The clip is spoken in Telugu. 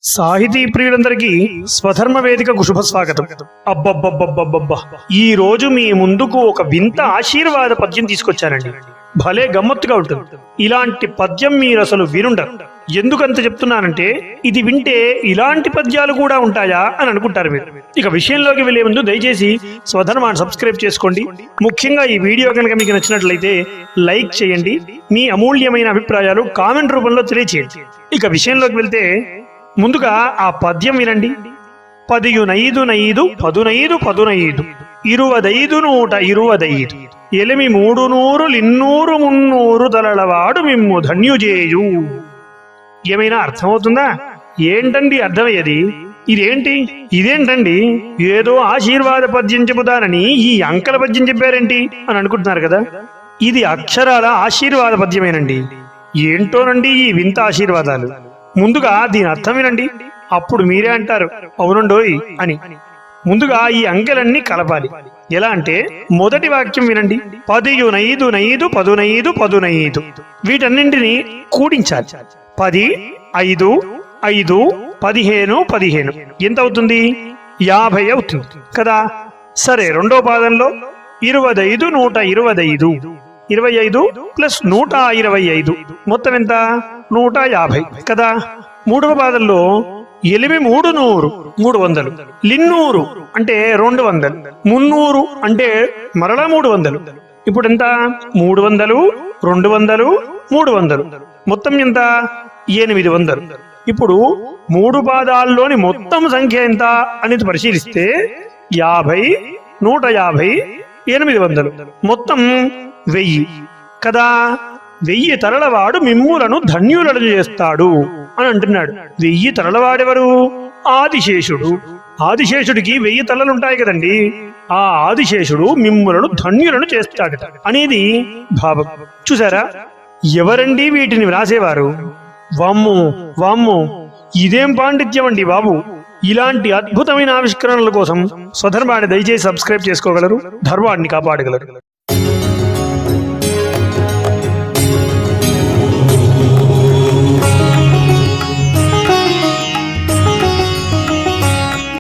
సాహితీ ప్రియులందరికీ స్వధర్మ వేదికకు శుభ స్వాగతం. అబ్బబ్బబ్బబ్బబ్బబ్బా, ఈ రోజు మీ ముందుకు ఒక వింత ఆశీర్వాద పద్యం తీసుకొచ్చానండి. భలే గమ్మత్తుగా ఉంటుంది. ఇలాంటి పద్యం మీరు అసలు వినుండరు. ఎందుకంత చెప్తున్నానంటే ఇది వింటే ఇలాంటి పద్యాలు కూడా ఉంటాయా అని అనుకుంటారు మీరు. ఇక విషయంలోకి వెళ్లే ముందు దయచేసి స్వధర్మాన్ని సబ్స్క్రైబ్ చేసుకోండి. ముఖ్యంగా ఈ వీడియో కనుక మీకు నచ్చినట్లయితే లైక్ చేయండి. మీ అమూల్యమైన అభిప్రాయాలు కామెంట్ రూపంలో తెలియచేయండి. ఇక విషయంలోకి వెళ్తే ముందుగా ఆ పద్యం వినండి. 10 పదునైదు 25 ఎలిమి 300 లిన్నూరు 300 తలలవాడు మిమ్ము ధన్యుజేయు. ఏమైనా అర్థమవుతుందా? ఏంటండి అర్థమయ్యేది? ఇదేంటండి ఏదో ఆశీర్వాద పద్యం చెబుతానని ఈ అంకల పద్యం చెప్పారేంటి అని అనుకుంటున్నారు కదా. ఇది అక్షరాల ఆశీర్వాద పద్యమేనండి. ఏంటోనండి ఈ వింత ఆశీర్వాదాలు. ముందుగా దీని అర్థం వినండి, అప్పుడు మీరే అంటారు అవునండోయ్ అని. ముందుగా ఈ అంకెలన్నీ కలపాలి. ఎలా అంటే మొదటి వాక్యం వినండి. 10 వీటన్నింటినీ కూడించాలి. 10 5 5 15 ఎంత అవుతుంది? 50 అవుతుంది కదా. సరే, రెండో పాదంలో 25 125 25 ప్లస్ 125 మొత్తం ఎంత? 150 కదా. మూడవ పాదంలో ఎలిమి 300 లిన్నూరు అంటే 200 300 అంటే మరలా 300. ఇప్పుడు ఎంత? 300 200 300 మొత్తం ఎంత? 800. ఇప్పుడు మూడు పాదాల్లోని మొత్తం సంఖ్య ఎంత అనేది పరిశీలిస్తే 50 150 800 మొత్తం 1000 కదా. 1000 తరలవాడు మిమ్ములను ధన్యులను చేస్తాడు అని అంటున్నాడు. 1000 తరలవాడెవరు? ఆదిశేషుడు. ఆదిశేషుడికి 1000 తలలుంటాయి కదండి. ఆ ఆదిశేషుడు మిమ్ములను ధన్యులను చేస్తాడట అనేది భావం. చూసారా? ఎవరండి వీటిని వ్రాసేవారు? వామ్ము ఇదేం పాండిత్యం అండి బాబు. ఇలాంటి అద్భుతమైన ఆవిష్కరణల కోసం స్వధర్మాన్ని దయచేసి సబ్స్క్రైబ్ చేసుకోగలరు, ధర్మాన్ని కాపాడగలరు.